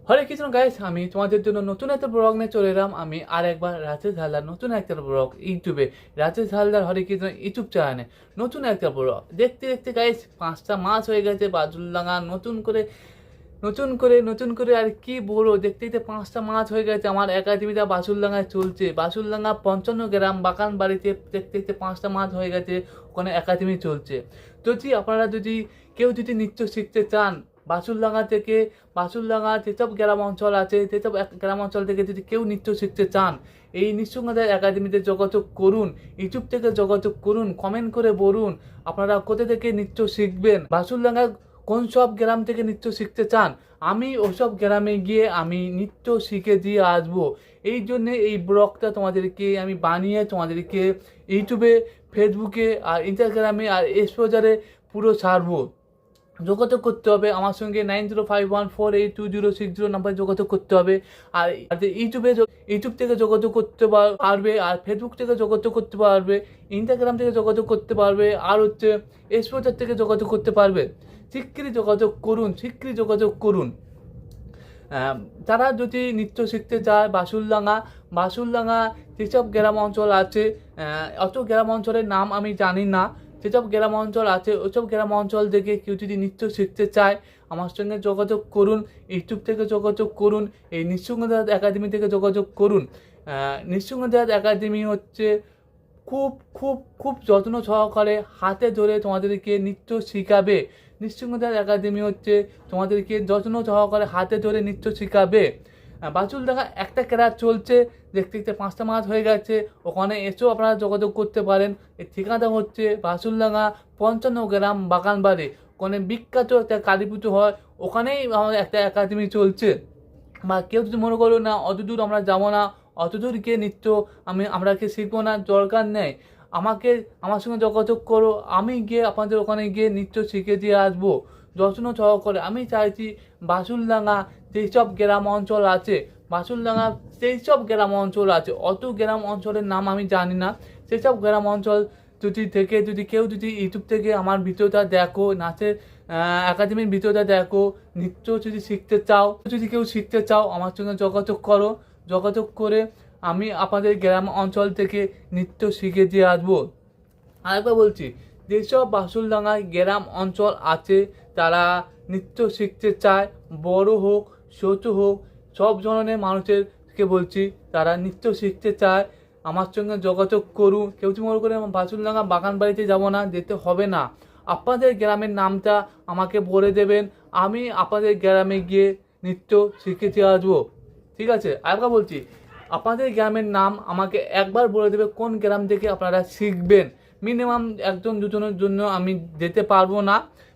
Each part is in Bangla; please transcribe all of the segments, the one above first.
হরে কৃষ্ণ গাইস, আমি তোমাদের জন্য নতুন একটা ব্লগ নিয়ে চলে এলাম। আমি আর একবার রাজেশ হালদার নতুন একটা ব্লগ ইউটিউবে, রাজেশ হালদার হরে কৃষ্ণ ইউটিউব চ্যানেলে নতুন একটা ব্লগ দেখতে দেখতে গাইস 5টা মাস হয়ে গেছে। বাজুলডাঙ্গা নতুন করে আর কি বলবো, দেখতে দেখতে 5টা মাস হয়ে গেছে। আমার একাডেমিটা বাসুলডাঙ্গায় চলছে। বাসুলডাঙ্গা 55 গ্রাম বাগান বাড়িতে দেখতে দেখতে 5টা মাস হয়ে গেছে, ওখানে একাডেমি চলছে। আপনারা কেউ যদি নৃত্য শিখতে চান, বাসুলডাঙ্গা যেসব গ্রাম অঞ্চল আছে, যেসব গ্রাম অঞ্চল থেকে যদি কেউ নৃত্য শিখতে চান, এই নৃত্যঙ্গদের একাডেমিতে যোগাযোগ করুন। ইউটিউব থেকে যোগাযোগ করুন, কমেন্ট করে বলুন আপনারা কোথা থেকে নৃত্য শিখবেন, বাসুলডাঙ্গা কোন সব গ্রাম থেকে নৃত্য শিখতে চান। আমি ওসব গ্রামে গিয়ে আমি নৃত্য শিখে দিয়ে আসবো। এই জন্যে এই ব্লগটা তোমাদেরকে আমি বানিয়ে তোমাদেরকে ইউটিউবে, ফেসবুকে আর ইনস্টাগ্রামে আর এক্সপোজারে পুরো ছাড়বো। যোগাযোগ করতে হবে আমার সঙ্গে 9051482060 নাম্বারে যোগাযোগ করতে হবে। আর ইউটিউব থেকে যোগাযোগ করতে পারবে, আর ফেসবুক থেকে যোগাযোগ করতে পারবে, ইনস্টাগ্রাম থেকে যোগাযোগ করতে পারবে, আর এক্সপোজার থেকে যোগাযোগ করতে পারবে। শিগগিরই যোগাযোগ করুন। তারা যদি নৃত্য শিখতে চায়, বাসুলডাঙ্গা যেসব গ্রাম অঞ্চল আছে, অত গ্রাম অঞ্চলের নাম আমি জানি না, যেসব গ্রাম অঞ্চল আছে ওইসব গ্রাম অঞ্চল থেকে কেউ যদি নৃত্য শিখতে চায় আমার সঙ্গে যোগাযোগ করুন। ইউটিউব থেকে যোগাযোগ করুন, এই নৃসিংহদাস একাডেমি থেকে যোগাযোগ করুন। নৃসিংহদাস একাডেমি হচ্ছে খুব খুব খুব যত্ন সহকারে হাতে ধরে তোমাদেরকে নৃত্য শেখাবে। নৃসিংহদাস একাডেমি হচ্ছে তোমাদেরকে যত্ন সহকারে হাতে ধরে নৃত্য শেখাবে। বাসুলডাঙ্গা একটা ক্লাস চলছে, দেখতে দেখতে 5টা মাস হয়ে গেছে। ওখানে এসেও আপনারা যোগাযোগ করতে পারেন। এই ঠিকানাটা হচ্ছে বাসুলডাঙ্গা 55 গ্রাম বাগানবাড়ি। ওখানে বিখ্যাত একটা কালী পুজো হয়, ওখানেই আমাদের একটা একাডেমি চলছে। বা কেউ যদি মনে করো না অতদূর আমরা যাবো না, অতদূর গিয়ে নৃত্য আমরাকে শিখবো না, দরকার নেই, আমার সঙ্গে যোগাযোগ করো। আমি গিয়ে আপনাদের ওখানে গিয়ে নৃত্য শিখে দিয়ে আসবো যত্ন সহকারে। আমি চাইছি বাসুলডাঙ্গা যেসব গ্রাম অঞ্চল আছে, অত গ্রাম অঞ্চলের নাম আমি জানি না, সেসব গ্রাম অঞ্চল যদি কেউ ইউটিউব থেকে আমার ভিডিওটা দেখো, নাচের একাডেমির ভিডিওটা দেখো, নৃত্য যদি কেউ শিখতে চাও আমার সঙ্গে যোগাযোগ করে আমি আপনাদের গ্রাম অঞ্চল থেকে নৃত্য শিখে দিয়ে আসবো। আরেকবার বলছি, যেসব বাসুলডাঙ্গায় গ্রাম অঞ্চল আছে তারা নৃত্য শিখতে চায়, বড় হোক ছোট হোক সব ধরনের মানুষেরকে বলছি, তারা নৃত্য শিখতে চায় আমার সঙ্গে যোগাযোগ করুন। কেউ যদি মনে করে বাসুলডাঙ্গা বাগান বাড়িতে যাবো না, যেতে হবে না, আপনাদের গ্রামের নামটা আমাকে বলে দেবেন, আমি আপনাদের গ্রামে গিয়ে নৃত্য শিখে আসবো। ঠিক আছে, আরেকবার বলছি, আপনাদের গ্রামের নাম আমাকে একবার বলে দেবে কোন গ্রাম থেকে আপনারা শিখবেন। মিনিমাম 1-2জনের জন্য আমি যেতে পারবো না,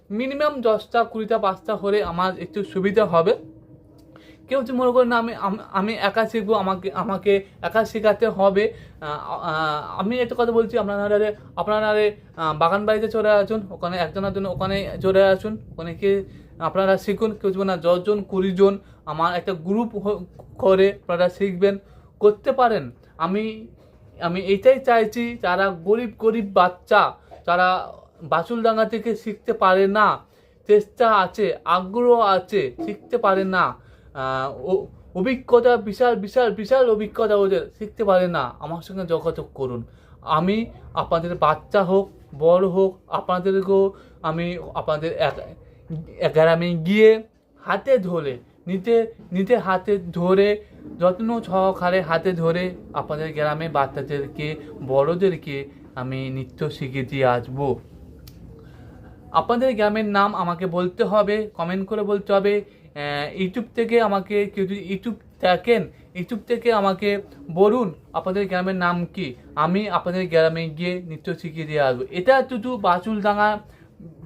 মিনিমাম 10টা 20টা 5টা হলে আমার একটু সুবিধা হবে। কেউ যদি মনে করেন না আমি একা শিখবো, আমাকে একা শেখাতে হবে, আমি একটা কথা বলছি, আপনারা বাগান বাড়িতে চলে আসুন, ওখানে একজনের জন্য ওখানে চলে আসুন, ওখানে কি আপনারা শিখুন। কেউ যদি না 10জন 20জন আমার একটা গ্রুপ করে আপনারা শিখবেন, করতে পারেন। আমি এইটাই চাইছি, যারা গরিব বাচ্চা, যারা বাসুলডাঙ্গা থেকে শিখতে পারে না, চেষ্টা আছে, আগ্রহ আছে, শিখতে পারে না, অভিজ্ঞতা বিশাল অভিজ্ঞতা ওদের, শিখতে পারে না, আমার সঙ্গে যোগাযোগ করুন। আমি আপনাদের বাচ্চা হোক বড় হোক, আপনাদেরকেও আমি আপনাদের গ্রামে গিয়ে হাতে ধরে হাতে ধরে যত্ন সহকারে হাতে ধরে আপনাদের গ্রামে বাচ্চাদেরকে বড়দেরকে আমি নৃত্য শিখে দিয়ে আসবো। আপনাদের গ্রামের নাম আমাকে বলতে হবে, কমেন্ট করে বলতে হবে। ইউটিউব থেকে আমাকে কেউ যদি ইউটিউব দেখেন, ইউটিউব থেকে আমাকে বলুন আপনাদের গ্রামের নাম কি, আমি আপনাদের গ্রামে গিয়ে নৃত্য শিখিয়ে দিয়ে আসবো। এটা শুধু বাসুলডাঙ্গা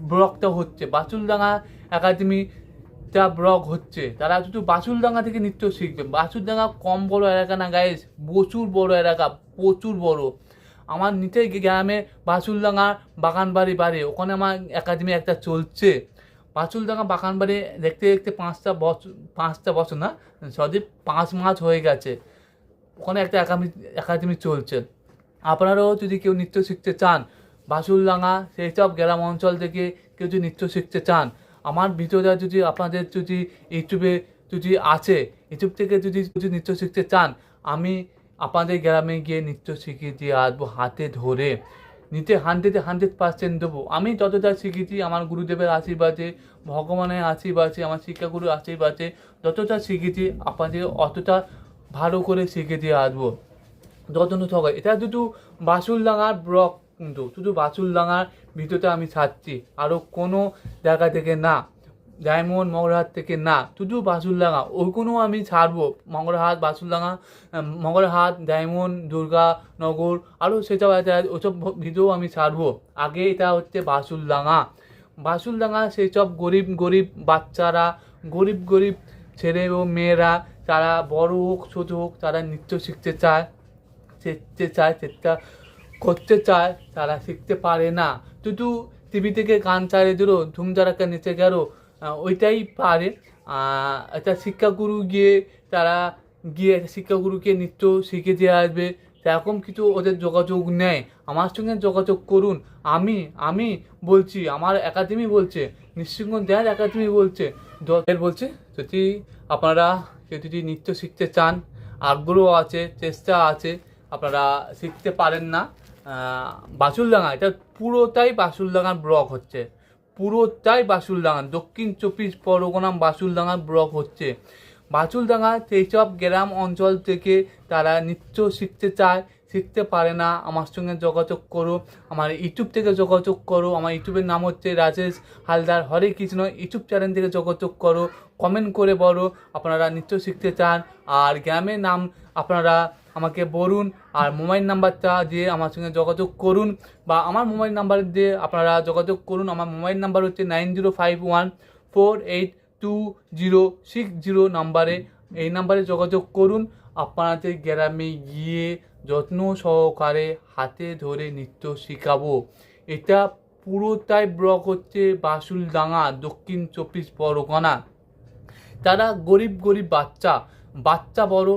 ব্লগটা হচ্ছে, বাসুলডাঙ্গা একাডেমিটা ব্লগ হচ্ছে, তারা শুধু বাসুলডাঙ্গা থেকে নৃত্য শিখবে। বাসুলডাঙ্গা কম বড় এলাকা না গাইস, প্রচুর বড় এলাকা, প্রচুর বড়। আমার নিচে গ্রামে বাসুলডাঙ্গা বাগানবাড়ি, ওখানে আমার একাডেমি একটা চলছে। বাসুলডাঙ্গা বাগানবাড়ি দেখতে দেখতে 5টা বছর না, 5 মাস হয়ে গেছে, ওখানে একটা একাডেমি চলছে। আপনারাও যদি কেউ নৃত্য শিখতে চান, বাসুলডাঙ্গা সেই সব গ্রাম অঞ্চল থেকে কেউ যদি নৃত্য শিখতে চান, আমার ভিডিওটা যদি আপনাদের ইউটিউবে যদি আছে, ইউটিউব থেকে যদি নৃত্য শিখতে চান, আমি আপনাদের গ্রামে গিয়ে নৃত্য শিখিয়ে দিয়ে আসবো হাতে ধরে। 100% দেবো। আমি যতটা শিখেছি আমার গুরুদেবের আশীর্বাদে, ভগবানের আশীর্বাদে, আমার শিক্ষাগুরুর আশীর্বাদে যতটা শিখেছি আপনাদের অতটা ভালো করে শিখে দিয়ে আসবো। যত্ন সহকারে। এটা শুধু বাসুলডাঙ্গার ব্লক, কিন্তু শুধু বাসুলডাঙ্গার ভিতরতে আমি ছাড়ছি, আরও কোনো জায়গা থেকে না, ডায়মন্ড মগরাহাট থেকে না, শুধু বাসুলডাঙ্গা। ওইগুলো আমি ছাড়বো, মগরাহাট, বাসুলডাঙ্গা, মগরাহাট, ডায়মন্ড, দুর্গানগর, আরও সেসব আছে, ওসব ভিডিও আমি ছাড়বো। আগে এটা হচ্ছে বাসুলডাঙ্গা সেই সব গরিব বাচ্চারা, গরিব ছেলে ও মেয়েরা, তারা বড় হোক ছোটো হোক, তারা নৃত্য শিখতে চায়, চেষ্টা করতে চায়, তারা শিখতে পারে না। শুধু টিভি থেকে গান চালিয়ে দিল, ধুম ধারাক্কা নিচে গেল, ওইটাই পারে। একটা শিক্ষাগুরু গিয়ে একটা শিক্ষাগুরুকে নৃত্য শিখে দিয়ে আসবে, সেরকম কিছু ওদের যোগাযোগ নেই। আমার সঙ্গে যোগাযোগ করুন। আমি বলছি, আমার একাডেমি বলছে, নৃসিংহ ড্যান্স একাডেমি বলছে, যদি আপনারা যদি নৃত্য শিখতে চান, আগ্রহ আছে, চেষ্টা আছে, আপনারা শিখতে পারেন না, বাসুলডাঙ্গা, এটা পুরোটাই বাসুলডাঙ্গার ব্লক হচ্ছে, পুরোটাই বাসুলডাঙ্গা, দক্ষিণ 24 পরগনা বাসুলডাঙ্গার ব্লক হচ্ছে। বাসুলডাঙ্গা সেই সব গ্রাম অঞ্চল থেকে তারা নৃত্য শিখতে চায়, শিখতে পারে না, আমার সঙ্গে যোগাযোগ করো, আমার ইউটিউব থেকে যোগাযোগ করো। আমার ইউটিউবের নাম হচ্ছে রাজেশ হালদার হরে কৃষ্ণ। ইউটিউব চ্যানেল থেকে যোগাযোগ করো, কমেন্ট করে বলো আপনারা নৃত্য শিখতে চান, আর গ্রামের নাম আপনারা আমাকে বলুন, আর মোবাইল নাম্বারটা দিয়ে আমার সঙ্গে যোগাযোগ করুন, বা আমার মোবাইল নাম্বার দিয়ে আপনারা যোগাযোগ করুন। আমার মোবাইল নাম্বার হচ্ছে 9051482060 নাম্বারে, এই নাম্বারে যোগাযোগ করুন। আপনাদের গ্রামে গিয়ে যত্ন সহকারে হাতে ধরে নৃত্য শেখাবো। এটা পুরোটাই ব্লক হচ্ছে বাসুলডাঙ্গা, দক্ষিণ 24 পরগনা। তারা গরিব বাচ্চা বড়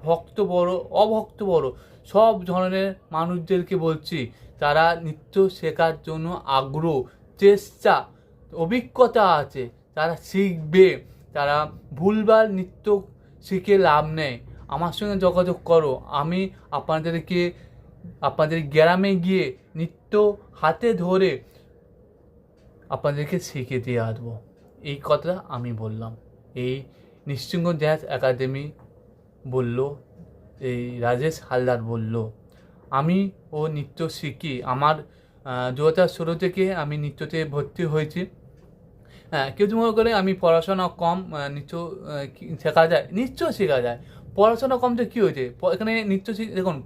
ভক্ত বড়, অভক্ত বড়, সব ধরনের মানুষদেরকে বলছি, তারা নৃত্য শেখার জন্য আগ্রহ, চেষ্টা, অভিজ্ঞতা আছে, তারা শিখবে। তারা ভুলভাল নৃত্য শিখে লাভ নেই। আমার সঙ্গে যোগাযোগ করো, আমি আপনাদের গ্রামে গিয়ে নৃত্য হাতে ধরে আপনাদেরকে শিখে দিয়ে আসবো। এই কথা আমি বললাম, এই নৃসিংহ ড্যান্স একাডেমি বলল, এই রাজেশ হালদার বলল। আমি নৃত্য শিখি, আমার 2016 থেকে আমি নৃত্যতে ভর্তি হয়েছি। হ্যাঁ, কেউ মনে করে আমি পড়াশোনা কম, নৃত্য শেখা যায়, নিশ্চয় শেখা যায়। পড়াশোনা কম তো কী হয়েছে, এখানে নৃত্য দেখুন,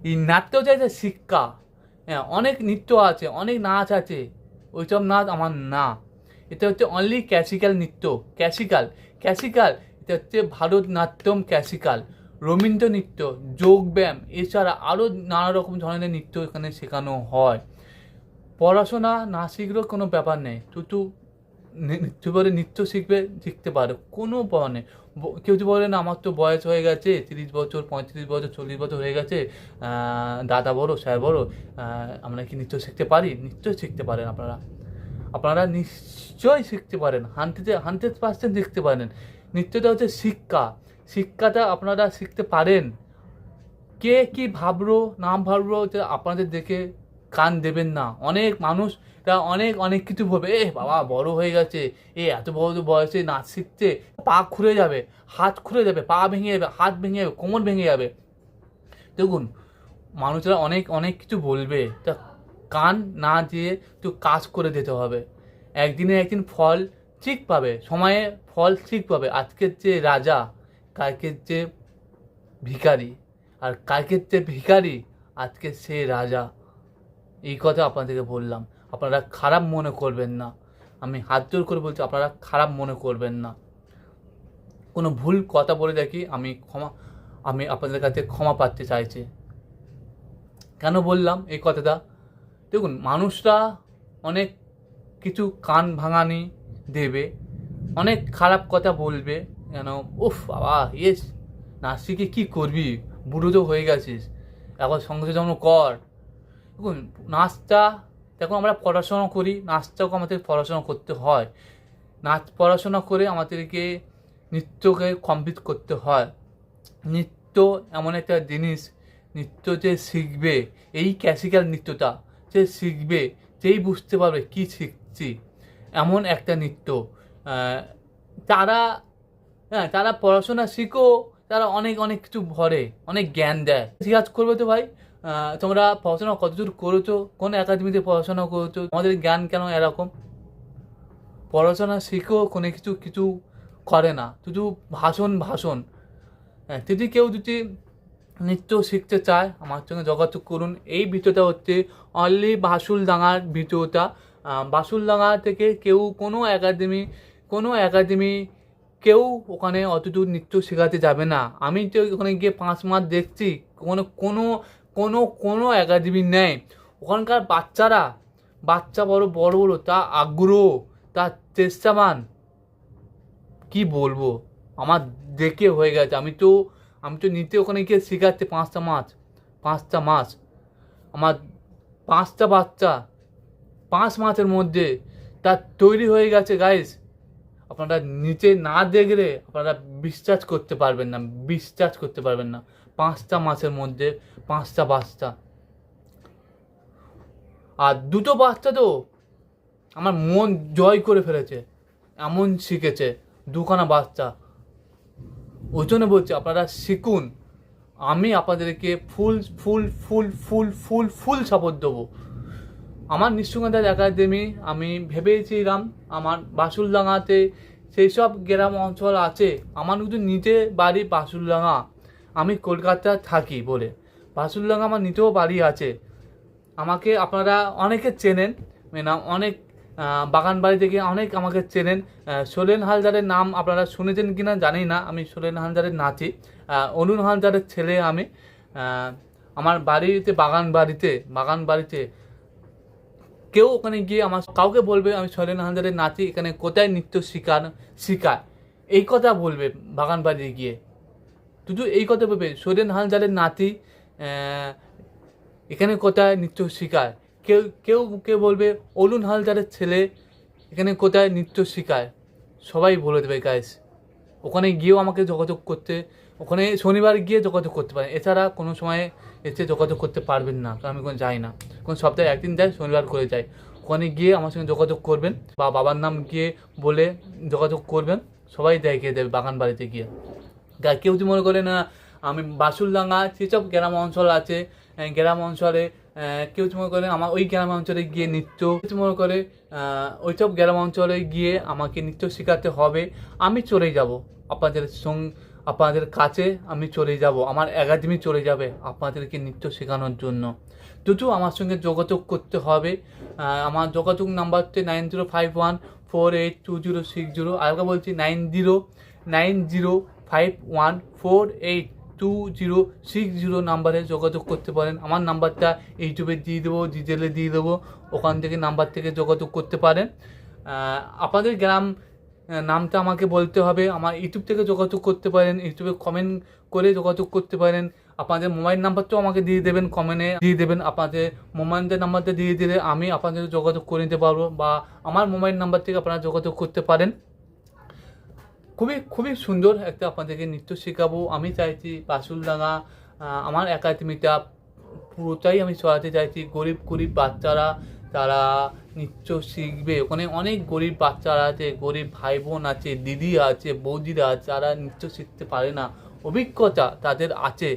এই নাট্য চাইছে শিক্ষা। হ্যাঁ, অনেক নৃত্য আছে, অনেক নাচ আছে, ওইসব নাচ আমার না। এটা হচ্ছে অনলি ক্লাসিক্যাল নৃত্য, ক্লাসিক্যাল এটা হচ্ছে ভারতনাট্যম, ক্লাসিক্যাল, রবীন্দ্র নৃত্য, যোগব্যায়াম, এছাড়া আরও নানা রকম ধরনের নৃত্য এখানে শেখানো হয়। পড়াশোনা না শিখলেও কোনো ব্যাপার নেই, নৃত্য শিখতে পারো, কোনো ব্যাপার নেই। কেউ যদি বলে না আমার তো বয়স হয়ে গেছে, 30 বছর, 35 বছর, 40 বছর হয়ে গেছে, দাদা বড়, স্যার বড়, আমরা কি নৃত্য শিখতে পারি? নিশ্চয়ই শিখতে পারেন। আপনারা নিশ্চয়ই শিখতে পারেন, 100% শিখতে পারেন। নৃত্যটা হচ্ছে শিক্ষাটা আপনারা শিখতে পারেন। কে কি ভাবলো না ভাবলো আপনাদের দেখে কান দেবেন না। অনেক মানুষ অনেক কিছু ভাবে, বাবা বড় হয়ে গেছে, এত বড় বয়সে নাচ শিখছে, পা খুলে যাবে, হাত খুলে যাবে, পা ভেঙে যাবে, হাত ভেঙে যাবে, কোমর ভেঙে যাবে। দেখুন, মানুষরা অনেক কিছু বলবে, তা কান না দিয়ে একটু কাজ করে দিতে হবে। একদিন ফল ঠিক পাবে, সময়ে ফল ঠিক পাবে। আজকের যে রাজা, কালকের যে ভিখারি, আর কালকের যে ভিখারি আজকে সে রাজা। এই কথা আপনাদেরকে বললাম, আপনারা খারাপ মনে করবেন না, আমি হাত জোর করে বলছি, আপনারা খারাপ মনে করবেন না। কোনো ভুল কথা বলে দেখি আমি আপনাদের কাছে ক্ষমা পাতে চাইছি। কেন বললাম এই কথাটা? দেখুন, মানুষরা অনেক কিছু কান ভাঙানি দেবে, অনেক খারাপ কথা বলবে, কেন বাবা নাচ শিখে কী করবি, বুড়ো তো হয়ে গেছিস, এখন সংশোধন কর। দেখুন, আমরা পড়াশোনা করি, নাচটাও আমাদের পড়াশোনা করতে হয়। নাচ পড়াশোনা করে আমাদেরকে নৃত্যকে কমপ্লিট করতে হয়। নৃত্য এমন একটা জিনিস, নৃত্য যে শিখবে, এই ক্লাসিক্যাল নৃত্যটা যে শিখবে, যেই বুঝতে পারবে কি শিখছি, এমন একটা নৃত্য। তারা তারা পড়াশোনা শিখো, তারা অনেক অনেক কিছু ভরে, অনেক জ্ঞান দেয়। জিজ্ঞাসা করবে তো ভাই তোমরা পড়াশোনা কতদূর করেছো, কোন একাডেমিতে পড়াশোনা করেছো, আমাদের জ্ঞান কেন এরকম? পড়াশোনা শিখেও কোনো কিছু কিছু করে না, শুধু ভাষণ ভাষণ। যদি কেউ যদি নৃত্য শিখতে চায় আমার সঙ্গে যোগাযোগ করুন। এই ভিডিওটা হচ্ছে অনলি বাসুলডাঙ্গার ভিডিওটা। বাসুলডাঙ্গা থেকে কেউ কোনো একাডেমি কেউ ওখানে অতদূর নৃত্য শেখাতে যাবে না। আমি তো ওখানে গিয়ে 5 মাস দেখছি, কোনো কোনো কোনো কোনো একাডেমি নেই। ওখানকার বাচ্চা বড় বড় বড়, তা আগ্রহ, তার চেষ্টাবান, কি বলবো, আমার দেখে হয়ে গেছে। আমি তো নিতে ওখানে গিয়ে শেখাচ্ছে 5টা মাস। আমার 5টা বাচ্চা 5 মাসের মধ্যে তার তৈরি হয়ে গেছে গাইস। আপনারা নিচে না দেখলে আপনারা বিশ্বাস করতে পারবেন না। 5টা মাসের মধ্যে 5টা বাচ্চা, আর 2টো বাচ্চা তো আমার মন জয় করে ফেলেছে, এমন শিখেছে 2খানা বাচ্চা। ওই জন্য বলছি আপনারা শিখুন। আমি আপনাদেরকে ফুল সাপোর্ট দেবো। আমার নৃত্যগন্ধার একাডেমি আমি ভেবেছিলাম আমার বাসুলডাঙ্গাতে সেই সব গ্রাম অঞ্চল আছে। আমার কিন্তু নিজে বাড়ি বাসুলডাঙ্গা, আমি কলকাতা থাকি বলে বাসুলডাঙ্গা আমার নিজেও বাড়ি আছে। আমাকে আপনারা অনেকে চেনেন, মানে অনেক বাগান বাড়ি থেকে অনেক আমাকে চেনেন। সোলেন হালদারের নাম আপনারা শুনেছেন কিনা জানি না। আমি সোলেন হালদারের নাতি, অরুণ হালদারের ছেলে আমি। আমার বাড়িতে বাগান বাড়িতে কেউ ওখানে গিয়ে আমার কাউকে বলবে আমি সোলেন হালদারের নাতি, এখানে কোথায় নৃত্য শিখায়, এই কথা বলবে বাগান বাড়ি গিয়ে। শুধু এই কথা বলবে সোলেন হালদারের নাতি, এখানে কোথায় নৃত্য শেখায়। কেউ বলবে অরুণ হালদারের ছেলে, এখানে কোথায় নৃত্য শেখায়। সবাই বলে দেবে গাইস। ওখানে গিয়েও আমাকে যোগাযোগ করতে, ওখানে শনিবার গিয়ে যোগাযোগ করতে পারেন, এছাড়া কোনো সময় এসে যোগাযোগ করতে পারবেন না, কারণ আমি কোনো যাই না। কোন সপ্তাহে একদিন যাই, শনিবার করে যাই। ওখানে গিয়ে আমার সঙ্গে যোগাযোগ করবেন বা বাবার নাম গিয়ে বলে যোগাযোগ করবেন, সবাই দেখিয়ে দেবে বাগান বাড়িতে গিয়ে। কেউ যদি মনে করে না আমি বাসুলডাঙ্গা যেসব গ্রাম অঞ্চল আছে, গ্রাম অঞ্চলে কেউ মনে করে আমার ওই গ্রাম অঞ্চলে গিয়ে নৃত্য, মনে করে ওইসব গ্রাম অঞ্চলে গিয়ে আমাকে নৃত্য শেখাতে হবে, আমি চলে যাব আপনাদের কাছে, আমি চলে যাব, আমার একাডেমি চলে যাবে আপনাদেরকে নৃত্য শেখানোর জন্য। দুটো আমার সঙ্গে যোগাযোগ করতে হবে। আমার যোগাযোগ নাম্বার হচ্ছে 9051482060। আরেকবার বলছি 9051482060 নাম্বারে যোগাযোগ করতে পারেন। আমার নাম্বারটা ইউটিউবে দিয়ে দেবো, ডিটেলে দিয়ে দেবো, ওখান থেকে নাম্বার থেকে যোগাযোগ করতে পারেন। আপনাদের গ্রাম নামটা আমাকে বলতে হবে। আমার ইউটিউব থেকে যোগাযোগ করতে পারেন, ইউটিউবে কমেন্ট করে যোগাযোগ করতে পারেন। আপনাদের মোবাইল নাম্বারটাও আমাকে দিয়ে দেবেন, কমেন্টে দিয়ে দেবেন। আপনাদের মোবাইলের নাম্বারটা দিয়ে দিলে আমি আপনাদের যোগাযোগ করে নিতে পারবো, বা আমার মোবাইল নাম্বার থেকে আপনারা যোগাযোগ করতে পারেন। খুবই সুন্দর একটা আপনাদেরকে নৃত্য শেখাবো। আমি চাইছি বাসুলডাঙ্গা আমার একাডেমিটা পুরোটাই আমি সরাতে চাইছি। গরিব বাচ্চারা তারা নৃত্য শিখবে। ওখানে অনেক গরিব বাচ্চারা আছে, গরিব ভাই বোন আছে, দিদি আছে, বৌদিরা আছে, যারা নৃত্য শিখতে পারে না, অভিজ্ঞতা তাদের আছে।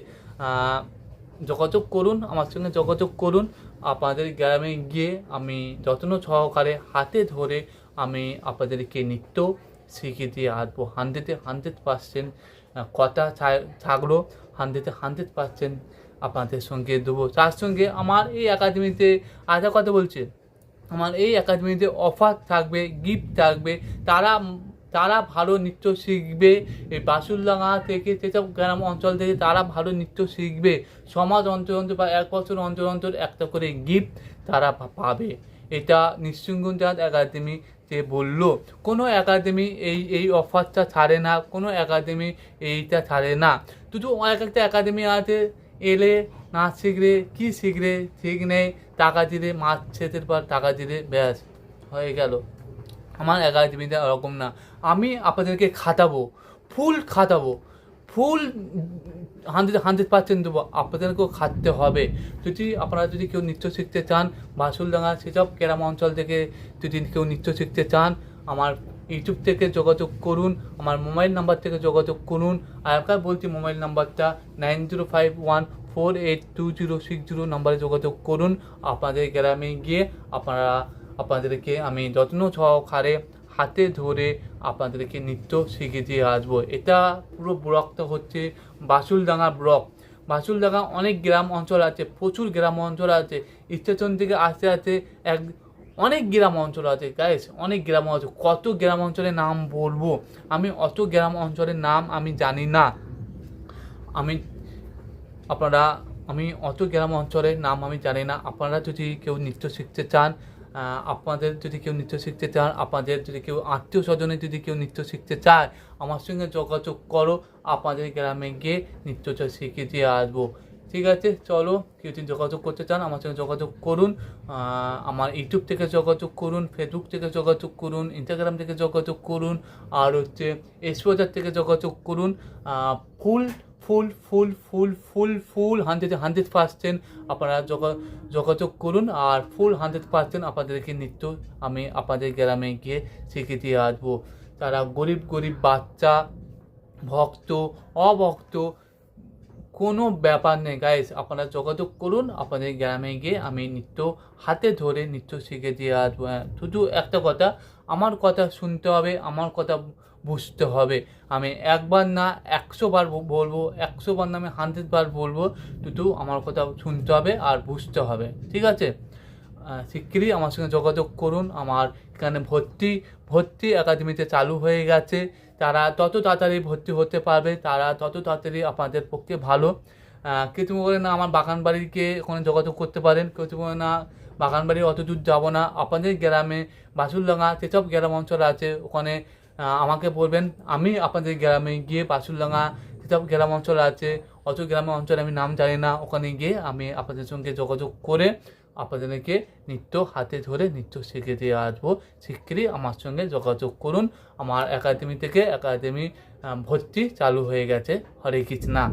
যোগাযোগ করুন, আমার সঙ্গে যোগাযোগ করুন। আপনাদের গ্রামে গিয়ে আমি যত্ন সহকারে হাতে ধরে আমি আপনাদেরকে নৃত্য শিখিয়ে দিয়ে আসবো। 100% কথা থাকলো, 100% আপনাদের সঙ্গে দেবো। তার সঙ্গে আমার এই একাডেমিতে আরেকটা কথা বলছি, আমার এই একাডেমিতে অফার থাকবে, গিফট থাকবে। তারা ভালো নৃত্য শিখবে। এই বাসুলডাঙ্গা থেকে যেসব গ্রাম অঞ্চল থেকে তারা ভালো নৃত্য শিখবে। সমাজ অন্তর বা 1 বছর অন্তর একটা করে গিফট তারা পাবে। এটা নৃসিংহচাঁদ একাডেমি যে বললো। কোনো একাডেমি এই অফারটা ছাড়ে না, কোনো একাডেমি এইটা ছাড়ে না। শুধু একটা একাডেমি আছে, এলে না শিখলে কি শিখলে ঠিক নেই, টাকা দিলে মাছ ছেদের পর টাকা দিলে ব্যাস হয়ে গেল। আমার একাডেমিতে ওরকম না, আমি আপনাদেরকে খাটাবো, ফুল 100% দেবো, আপনাদেরকেও খাটতে হবে। যদি আপনারা যদি কেউ নৃত্য শিখতে চান, বাঁশুলডাঙ্গা সেসব গ্রাম অঞ্চল থেকে যদি কেউ নৃত্য শিখতে চান, আমার ইউটিউব থেকে যোগাযোগ করুন, আমার মোবাইল নাম্বার থেকে যোগাযোগ করুন। আর একবার বলছি মোবাইল নাম্বারটা 9051482060 নাম্বারে যোগাযোগ করুন। আপনাদের গ্রামে গিয়ে আপনাদেরকে আমি যত্ন সহকারে হাতে ধরে আপনাদেরকে নৃত্য শিখিয়ে দিয়ে আসবো। এটা পুরো ব্লকটা হচ্ছে বাঁশুলডাঙ্গা ব্লক। বাঁশুলডাঙ্গা অনেক গ্রাম অঞ্চল আছে, প্রচুর গ্রাম অঞ্চল আছে, স্টেশন থেকে আসতে আসতে অনেক গ্রাম অঞ্চল আছে গাইস, অনেক গ্রাম অঞ্চল। কত গ্রাম অঞ্চলের নাম বলবো, আমি অত গ্রাম অঞ্চলের নাম আমি জানি না। আমি আপনারা আমি অত গ্রাম অঞ্চলের নাম আমি জানি না। আপনারা যদি কেউ নৃত্য শিখতে চান, আপনাদের যদি কেউ নৃত্য শিখতে চান, আপনাদের যদি কেউ আত্মীয় স্বজনে যদি কেউ নৃত্য শিখতে চায়, আমার সঙ্গে যোগাযোগ করো, আপনাদের গ্রামে গিয়ে নৃত্যটা শিখিয়ে দিয়ে আসবো। ঠিক আছে, চলো, কেউ যদি যোগাযোগ করতে চান আমার সঙ্গে যোগাযোগ করুন। আমার ইউটিউব থেকে যোগাযোগ করুন, ফেসবুক থেকে যোগাযোগ করুন, ইনস্টাগ্রাম থেকে যোগাযোগ করুন, আর হচ্ছে এক্সপোজার থেকে যোগাযোগ করুন। ফুল 100% আপনারা যোগাযোগ করুন, আর ফুল 100% আপনাদেরকে নৃত্য আমি আপনাদের গ্রামে গিয়ে শিখিয়ে দিয়ে আসবো। তারা গরিব বাচ্চা, ভক্ত, অভক্ত, কোনো ব্যাপার নেই গাইস, আপনারা যোগাযোগ করুন, আপনাদের গ্রামে গিয়ে আমি নৃত্য হাতে ধরে নৃত্য শিখে দিয়ে আসবো। শুধু একটা কথা, আমার কথা শুনতে হবে, আমার কথা বুঝতে হবে। আমি একবার না 100 বার বলবো, 100 বার না আমি 100 বার বলবো, শুধু আমার কথা শুনতে হবে আর বুঝতে হবে। ঠিক আছে, শিগগিরই আমার সঙ্গে যোগাযোগ করুন। আমার এখানে ভর্তি একাডেমিতে চালু হয়ে গেছে। তারা তত তাড়াতাড়ি ভর্তি হতে পারবে, তারা তত তাড়াতাড়ি আপনাদের পক্ষে ভালো। কেউ তুমি বলে না আমার বাগানবাড়িকে ওখানে যোগাযোগ করতে পারেন, কেউ তুমি বলে না বাগানবাড়ি অত দূর যাবো না, আপনাদের গ্রামে বাঁশুলডাঙ্গা যেসব গ্রাম অঞ্চল আছে ওখানে আমাকে বলবেন, আমি আপনাদের গ্রামে গিয়ে বাঁশুলডাঙ্গা যেসব গ্রাম অঞ্চল আছে, অত গ্রাম অঞ্চলে আমি নাম জানি না, ওখানে গিয়ে আমি আপনাদের সঙ্গে যোগাযোগ করে আপনাদেরকে নৃত্য হাতে ধরে নৃত্য শিখে দিয়ে আসবো। শিগগিরই আমার সঙ্গে যোগাযোগ করুন। আমার একাডেমি ভর্তি চালু হয়ে গেছে। হরে কৃষ্ণা।